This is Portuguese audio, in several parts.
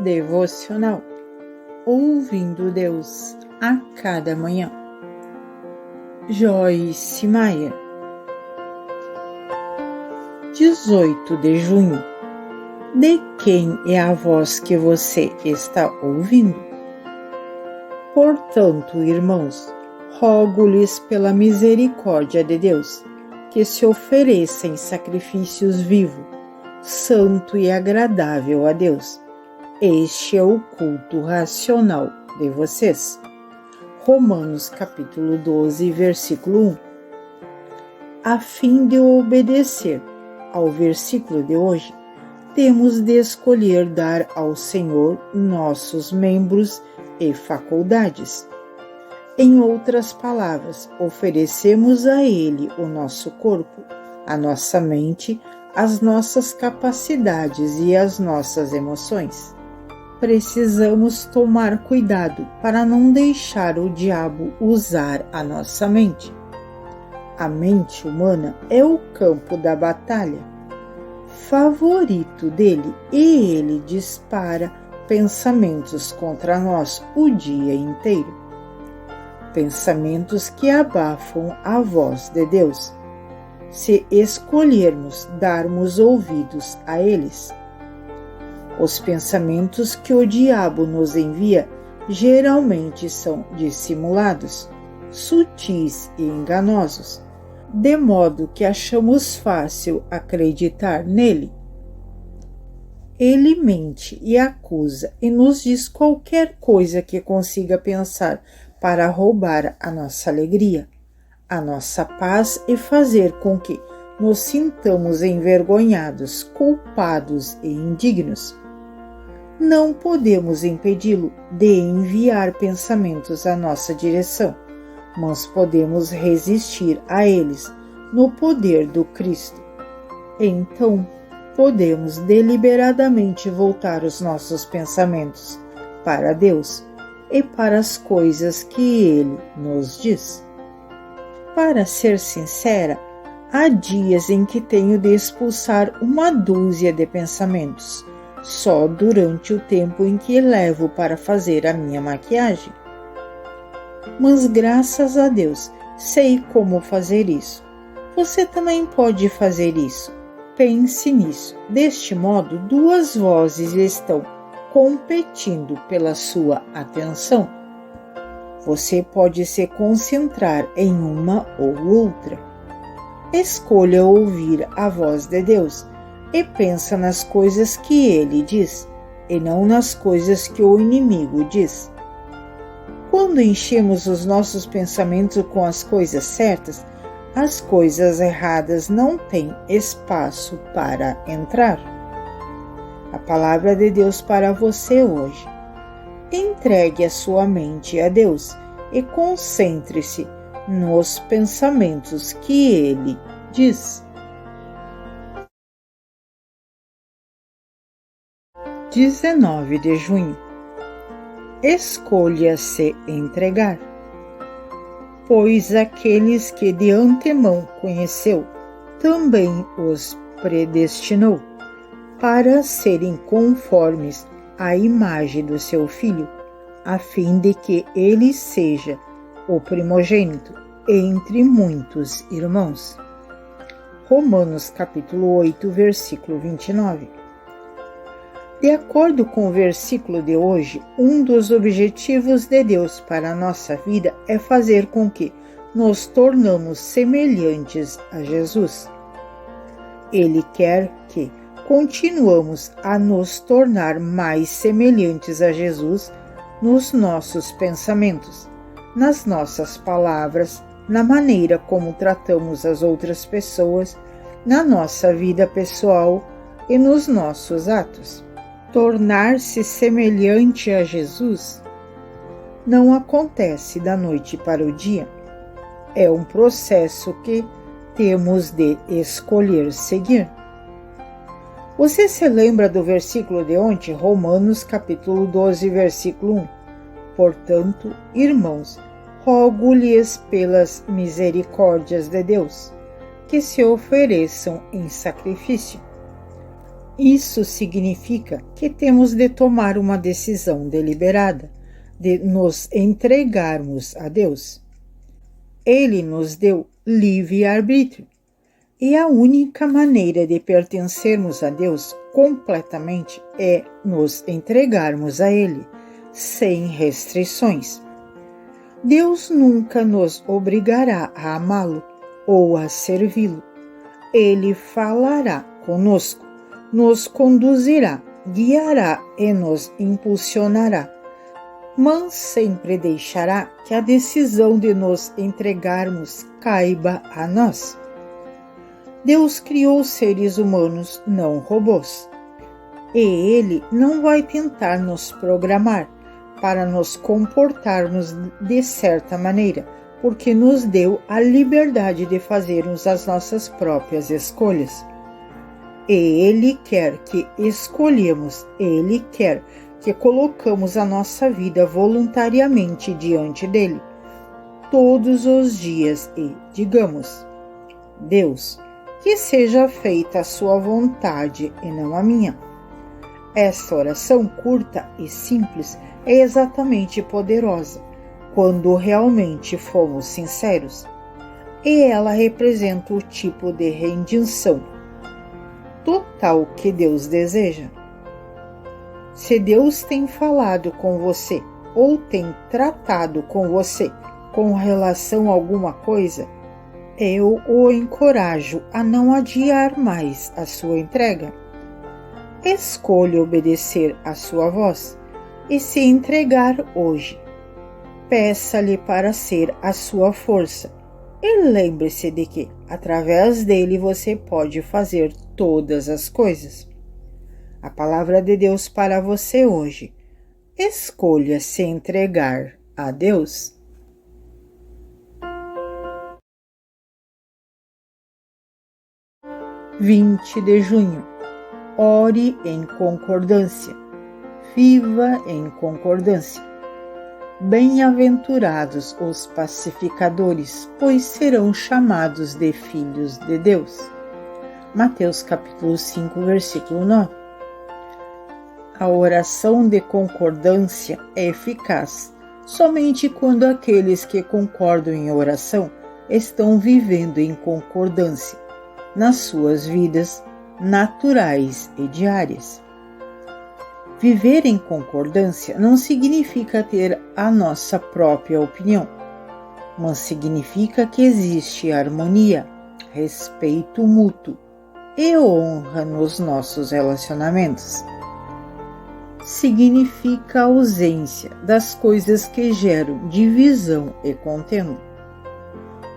Devocional Ouvindo Deus a cada manhã. Joyce Meyer. 18 de junho. De quem é a voz que você está ouvindo? Portanto, irmãos, rogo-lhes pela misericórdia de Deus, que se ofereçam em sacrifícios vivos, santo e agradável a Deus. Este é o culto racional de vocês. Romanos capítulo 12, versículo 1. A fim de obedecer ao versículo de hoje, temos de escolher dar ao Senhor nossos membros e faculdades. Em outras palavras, oferecemos a Ele o nosso corpo, a nossa mente, as nossas capacidades e as nossas emoções. Precisamos tomar cuidado para não deixar o diabo usar a nossa mente. A mente humana é o campo da batalha favorito dele e ele dispara pensamentos contra nós o dia inteiro. Pensamentos que abafam a voz de Deus, se escolhermos darmos ouvidos a eles. Os pensamentos que o diabo nos envia geralmente são dissimulados, sutis e enganosos, de modo que achamos fácil acreditar nele. Ele mente e acusa e nos diz qualquer coisa que consiga pensar para roubar a nossa alegria, a nossa paz e fazer com que nos sintamos envergonhados, culpados e indignos. Não podemos impedi-lo de enviar pensamentos à nossa direção, mas podemos resistir a eles no poder do Cristo. Então, podemos deliberadamente voltar os nossos pensamentos para Deus e para as coisas que Ele nos diz. Para ser sincera, há dias em que tenho de expulsar uma dúzia de pensamentos, só durante o tempo em que levo para fazer a minha maquiagem. Mas graças a Deus, sei como fazer isso. Você também pode fazer isso. Pense nisso. Deste modo, duas vozes estão competindo pela sua atenção. Você pode se concentrar em uma ou outra. Escolha ouvir a voz de Deus e pensa nas coisas que Ele diz, e não nas coisas que o inimigo diz. Quando enchemos os nossos pensamentos com as coisas certas, as coisas erradas não têm espaço para entrar. A palavra de Deus para você hoje. Entregue a sua mente a Deus e concentre-se nos pensamentos que Ele diz. 19 de junho. Escolha se entregar. Pois aqueles que de antemão conheceu, também os predestinou, para serem conformes à imagem do seu Filho, a fim de que ele seja o primogênito entre muitos irmãos. Romanos capítulo 8, versículo 29. De acordo com o versículo de hoje, um dos objetivos de Deus para a nossa vida é fazer com que nos tornamos semelhantes a Jesus. Ele quer que continuamos a nos tornar mais semelhantes a Jesus nos nossos pensamentos, nas nossas palavras, na maneira como tratamos as outras pessoas, na nossa vida pessoal e nos nossos atos. Tornar-se semelhante a Jesus não acontece da noite para o dia. É um processo que temos de escolher seguir. Você se lembra do versículo de ontem, Romanos capítulo 12, versículo 1? Portanto, irmãos, rogo-lhes pelas misericórdias de Deus, que se ofereçam em sacrifício. Isso significa que temos de tomar uma decisão deliberada de nos entregarmos a Deus. Ele nos deu livre-arbítrio e a única maneira de pertencermos a Deus completamente é nos entregarmos a Ele, sem restrições. Deus nunca nos obrigará a amá-lo ou a servi-lo. Ele falará conosco, nos conduzirá, guiará e nos impulsionará, mas sempre deixará que a decisão de nos entregarmos caiba a nós. Deus criou seres humanos, não robôs, e Ele não vai tentar nos programar para nos comportarmos de certa maneira, porque nos deu a liberdade de fazermos as nossas próprias escolhas. E Ele quer que escolhemos, Ele quer que colocamos a nossa vida voluntariamente diante dele, todos os dias e digamos: Deus, que seja feita a sua vontade e não a minha. Esta oração curta e simples é exatamente poderosa quando realmente fomos sinceros, e ela representa o tipo de rendição total que Deus deseja. Se Deus tem falado com você ou tem tratado com você com relação a alguma coisa, eu o encorajo a não adiar mais a sua entrega. Escolha obedecer à sua voz e se entregar hoje. Peça-lhe para ser a sua força e lembre-se de que, através dele, você pode fazer todas as coisas. A palavra de Deus para você hoje: escolha se entregar a Deus. – 20 de junho. Ore em concordância. Viva em concordância. Bem-aventurados os pacificadores, pois serão chamados de filhos de Deus. Mateus capítulo 5, versículo 9. A oração de concordância é eficaz somente quando aqueles que concordam em oração estão vivendo em concordância nas suas vidas naturais e diárias. Viver em concordância não significa ter a nossa própria opinião, mas significa que existe harmonia, respeito mútuo e honra nos nossos relacionamentos. Significa a ausência das coisas que geram divisão e contenda,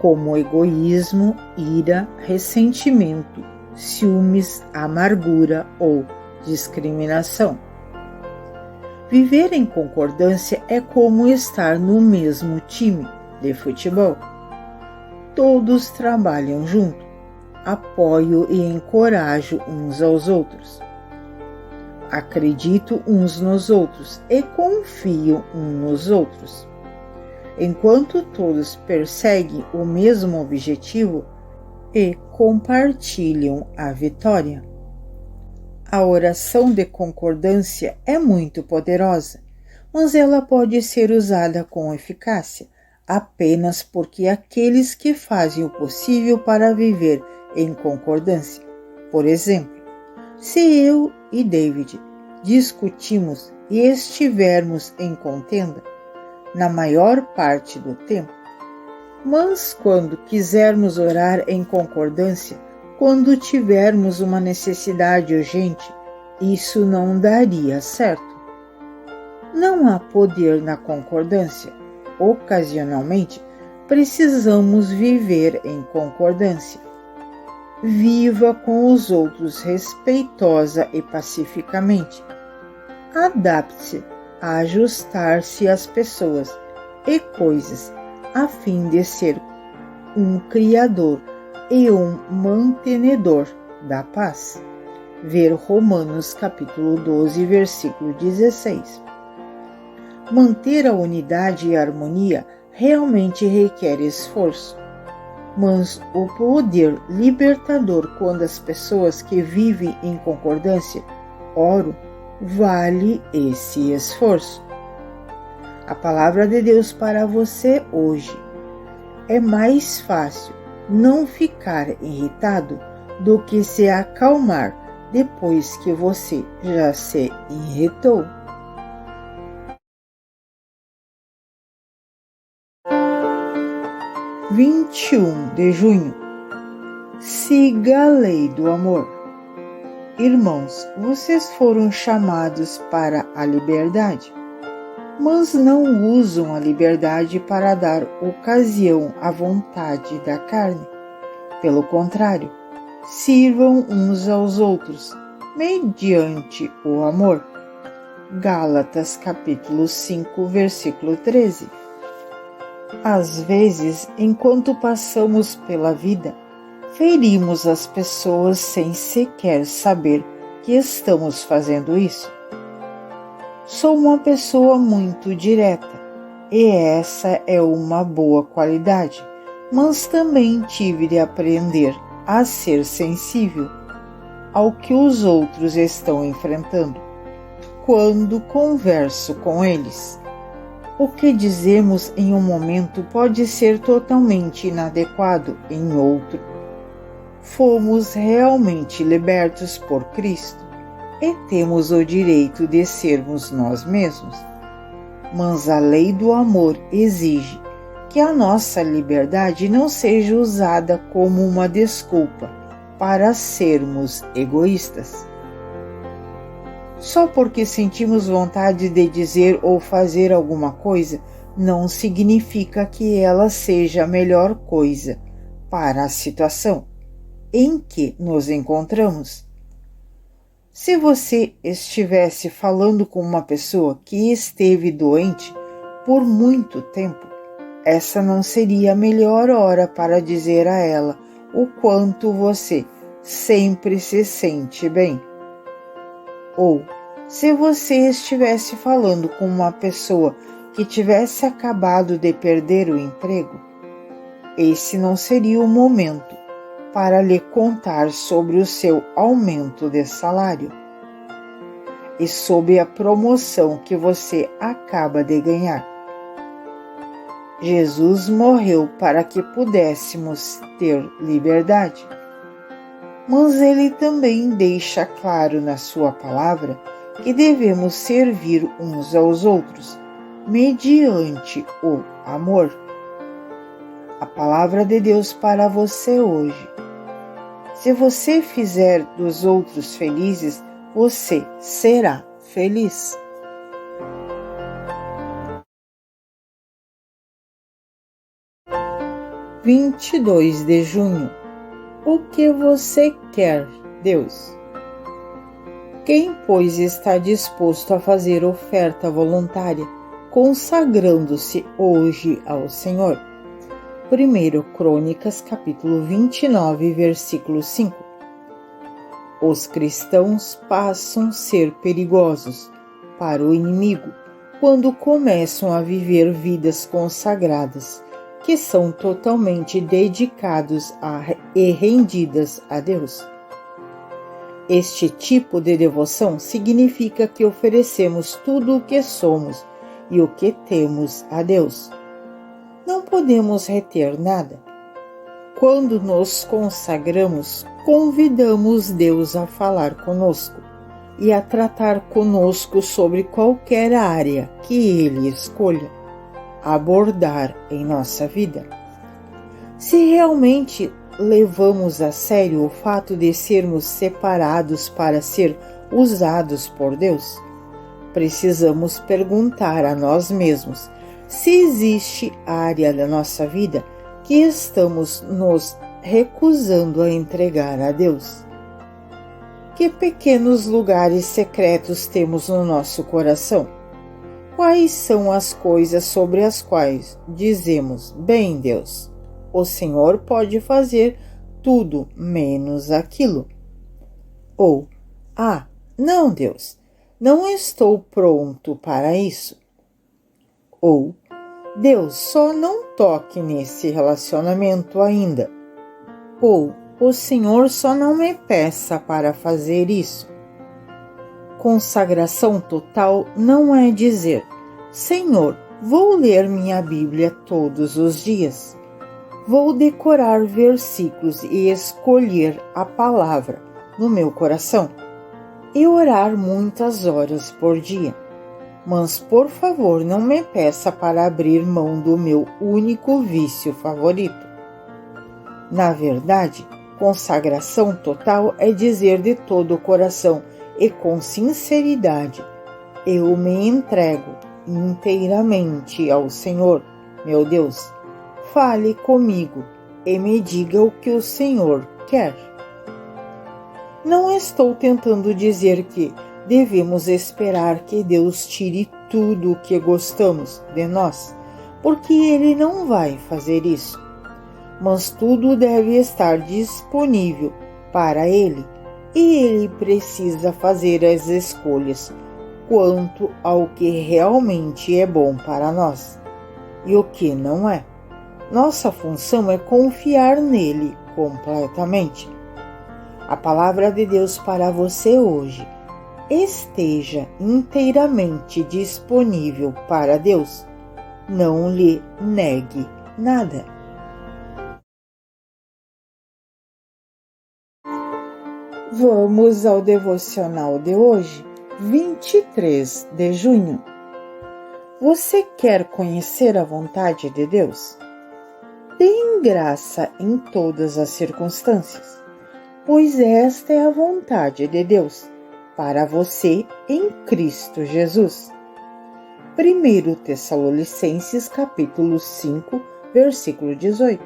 como egoísmo, ira, ressentimento, ciúmes, amargura ou discriminação. Viver em concordância é como estar no mesmo time de futebol. Todos trabalham junto, apoiam e encorajam uns aos outros. Acreditam uns nos outros e confiam uns nos outros. Enquanto todos perseguem o mesmo objetivo e compartilham a vitória. A oração de concordância é muito poderosa, mas ela pode ser usada com eficácia apenas porque aqueles que fazem o possível para viver em concordância. Por exemplo, se eu e David discutimos e estivermos em contenda, na maior parte do tempo, mas quando quisermos orar em concordância, quando tivermos uma necessidade urgente, isso não daria certo. Não há poder na concordância. Ocasionalmente, precisamos viver em concordância. Viva com os outros respeitosa e pacificamente. Adapte-se a ajustar-se às pessoas e coisas, a fim de ser um criador e um mantenedor da paz. Ver Romanos capítulo 12, versículo 16. Manter a unidade e a harmonia realmente requer esforço. Mas o poder libertador quando as pessoas que vivem em concordância oram, vale esse esforço. A palavra de Deus para você hoje: é mais fácil não ficar irritado do que se acalmar depois que você já se irritou. – 21 de junho. Siga a lei do amor. Irmãos, vocês foram chamados para a liberdade, mas não usam a liberdade para dar ocasião à vontade da carne. Pelo contrário, sirvam uns aos outros, mediante o amor. Gálatas capítulo 5, versículo 13. Às vezes, enquanto passamos pela vida, ferimos as pessoas sem sequer saber que estamos fazendo isso. Sou uma pessoa muito direta, e essa é uma boa qualidade, mas também tive de aprender a ser sensível ao que os outros estão enfrentando quando converso com eles. O que dizemos em um momento pode ser totalmente inadequado em outro. Fomos realmente libertos por Cristo e temos o direito de sermos nós mesmos. Mas a lei do amor exige que a nossa liberdade não seja usada como uma desculpa para sermos egoístas. Só porque sentimos vontade de dizer ou fazer alguma coisa, não significa que ela seja a melhor coisa para a situação em que nos encontramos. Se você estivesse falando com uma pessoa que esteve doente por muito tempo, essa não seria a melhor hora para dizer a ela o quanto você sempre se sente bem. Ou, se você estivesse falando com uma pessoa que tivesse acabado de perder o emprego, esse não seria o momento para lhe contar sobre o seu aumento de salário e sobre a promoção que você acaba de ganhar. Jesus morreu para que pudéssemos ter liberdade, mas ele também deixa claro na sua palavra que devemos servir uns aos outros mediante o amor. A palavra de Deus para você hoje: se você fizer dos outros felizes, você será feliz. – 22 de junho. O que você quer, Deus? Quem, pois, está disposto a fazer oferta voluntária, consagrando-se hoje ao Senhor? 1 Crônicas, capítulo 29, versículo 5. Os cristãos passam a ser perigosos para o inimigo quando começam a viver vidas consagradas, que são totalmente dedicados e rendidas a Deus. Este tipo de devoção significa que oferecemos tudo o que somos e o que temos a Deus. Não podemos reter nada. Quando nos consagramos, convidamos Deus a falar conosco e a tratar conosco sobre qualquer área que Ele escolha abordar em nossa vida. Se realmente levamos a sério o fato de sermos separados para ser usados por Deus, precisamos perguntar a nós mesmos se existe área da nossa vida que estamos nos recusando a entregar a Deus. Que pequenos lugares secretos temos no nosso coração? Quais são as coisas sobre as quais dizemos: bem, Deus, o Senhor pode fazer tudo menos aquilo? Ou, não, Deus, não estou pronto para isso. Ou, Deus, só não toque nesse relacionamento ainda. Ou o Senhor só não me peça para fazer isso. Consagração total não é dizer: Senhor, vou ler minha Bíblia todos os dias. Vou decorar versículos e escolher a palavra no meu coração e orar muitas horas por dia. Mas, por favor, não me peça para abrir mão do meu único vício favorito. Na verdade, consagração total é dizer de todo o coração e com sinceridade: eu me entrego inteiramente ao Senhor, meu Deus. Fale comigo e me diga o que o Senhor quer. Não estou tentando dizer que devemos esperar que Deus tire tudo o que gostamos de nós, porque Ele não vai fazer isso. Mas tudo deve estar disponível para Ele, e Ele precisa fazer as escolhas quanto ao que realmente é bom para nós e o que não é. Nossa função é confiar nele completamente. A palavra de Deus para você hoje: esteja inteiramente disponível para Deus. Não lhe negue nada. Vamos ao devocional de hoje, 23 de junho. Você quer conhecer a vontade de Deus? Tem graça em todas as circunstâncias, pois esta é a vontade de Deus para você em Cristo Jesus. 1 Tessalonicenses capítulo 5, versículo 18.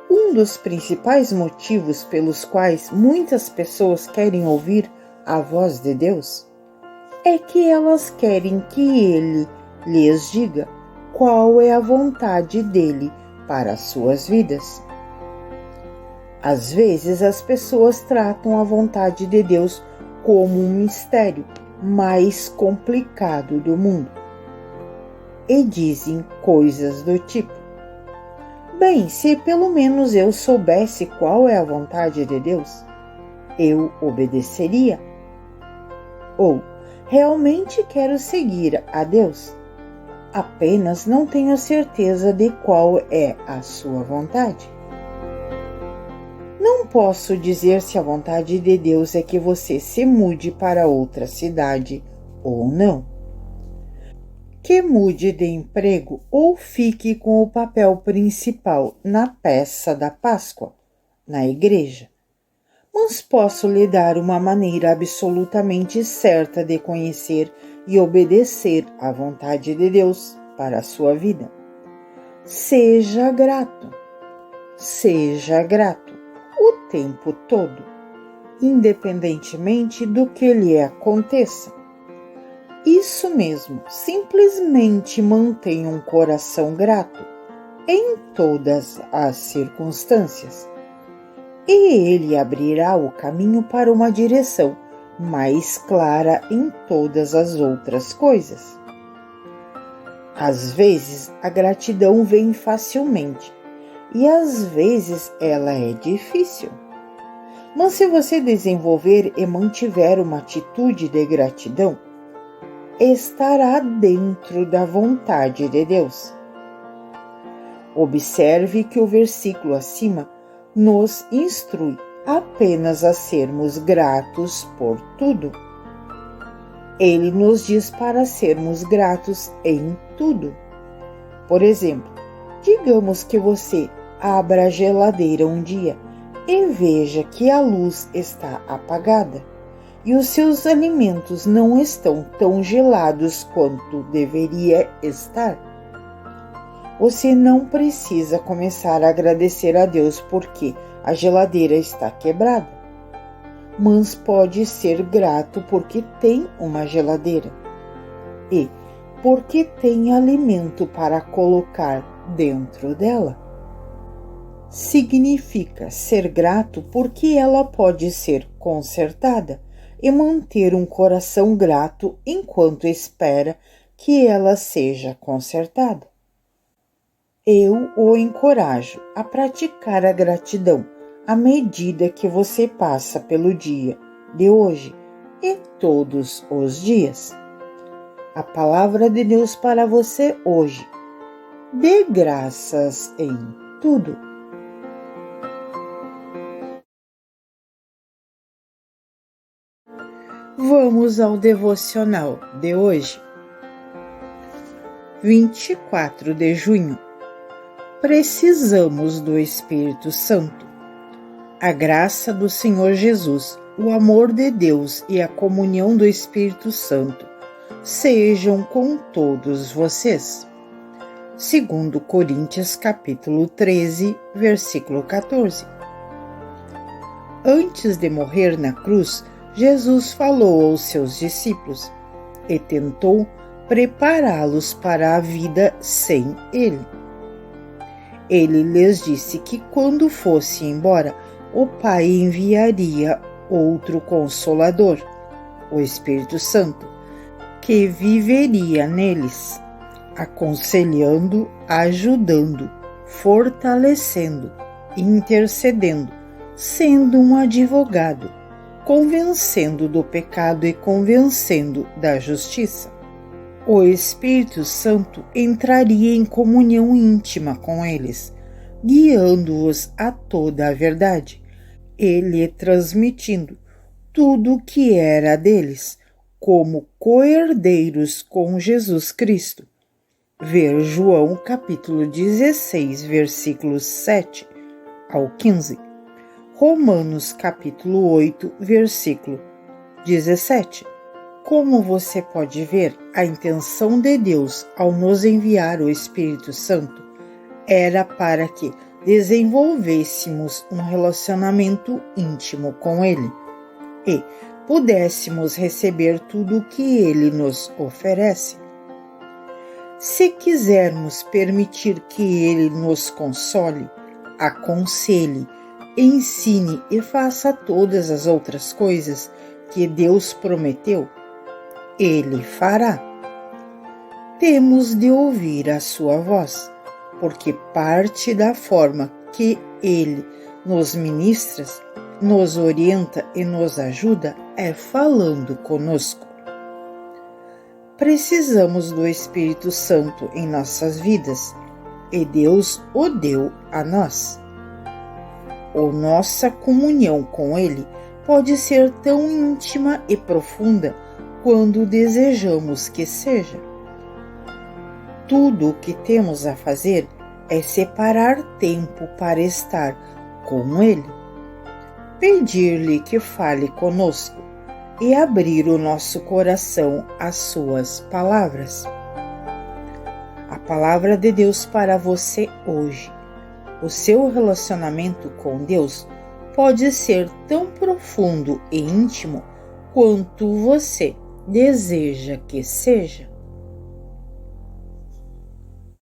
Um dos principais motivos pelos quais muitas pessoas querem ouvir a voz de Deus é que elas querem que Ele lhes diga qual é a vontade dele para as suas vidas. Às vezes as pessoas tratam a vontade de Deus como um mistério mais complicado do mundo e dizem coisas do tipo: bem, se pelo menos eu soubesse qual é a vontade de Deus, eu obedeceria. Ou, realmente quero seguir a Deus, apenas não tenho certeza de qual é a sua vontade. Não posso dizer se a vontade de Deus é que você se mude para outra cidade ou não, que mude de emprego ou fique com o papel principal na peça da Páscoa, na igreja. Mas posso lhe dar uma maneira absolutamente certa de conhecer e obedecer à vontade de Deus para a sua vida. Seja grato. Seja grato o tempo todo, independentemente do que lhe aconteça. Isso mesmo, simplesmente mantenha um coração grato em todas as circunstâncias, e Ele abrirá o caminho para uma direção mais clara em todas as outras coisas. Às vezes, a gratidão vem facilmente, e às vezes ela é difícil. Mas se você desenvolver e mantiver uma atitude de gratidão, estará dentro da vontade de Deus. Observe que o versículo acima nos instrui apenas a sermos gratos por tudo. Ele nos diz para sermos gratos em tudo. Por exemplo, digamos que você abra a geladeira um dia e veja que a luz está apagada e os seus alimentos não estão tão gelados quanto deveria estar. Você não precisa começar a agradecer a Deus porque a geladeira está quebrada, mas pode ser grato porque tem uma geladeira e porque tem alimento para colocar dentro dela. Significa ser grato porque ela pode ser consertada e manter um coração grato enquanto espera que ela seja consertada. Eu o encorajo a praticar a gratidão à medida que você passa pelo dia de hoje e todos os dias. A palavra de Deus para você hoje. Dê graças em tudo. Vamos ao devocional de hoje. 24 de junho. Precisamos do Espírito Santo. A graça do Senhor Jesus, o amor de Deus e a comunhão do Espírito Santo sejam com todos vocês. 2 Coríntios capítulo 13, versículo 14. Antes de morrer na cruz, Jesus falou aos seus discípulos e tentou prepará-los para a vida sem ele. Ele lhes disse que quando fosse embora, o Pai enviaria outro Consolador, o Espírito Santo, que viveria neles, aconselhando, ajudando, fortalecendo, intercedendo, sendo um advogado, convencendo do pecado e convencendo da justiça. O Espírito Santo entraria em comunhão íntima com eles, guiando-os a toda a verdade, ele transmitindo tudo o que era deles, como co-herdeiros com Jesus Cristo. Ver João capítulo 16, versículos 7 ao 15. Romanos capítulo 8, versículo 17. Como você pode ver, a intenção de Deus ao nos enviar o Espírito Santo era para que desenvolvêssemos um relacionamento íntimo com Ele e pudéssemos receber tudo o que Ele nos oferece. Se quisermos permitir que Ele nos console, aconselhe, ensine e faça todas as outras coisas que Deus prometeu, Ele fará. Temos de ouvir a sua voz, porque parte da forma que Ele nos ministra, nos orienta e nos ajuda é falando conosco. Precisamos do Espírito Santo em nossas vidas e Deus o deu a nós. Nossa comunhão com Ele pode ser tão íntima e profunda quando desejamos que seja. Tudo o que temos a fazer é separar tempo para estar com Ele, pedir-lhe que fale conosco e abrir o nosso coração às suas palavras. A palavra de Deus para você hoje. O seu relacionamento com Deus pode ser tão profundo e íntimo quanto você deseja que seja.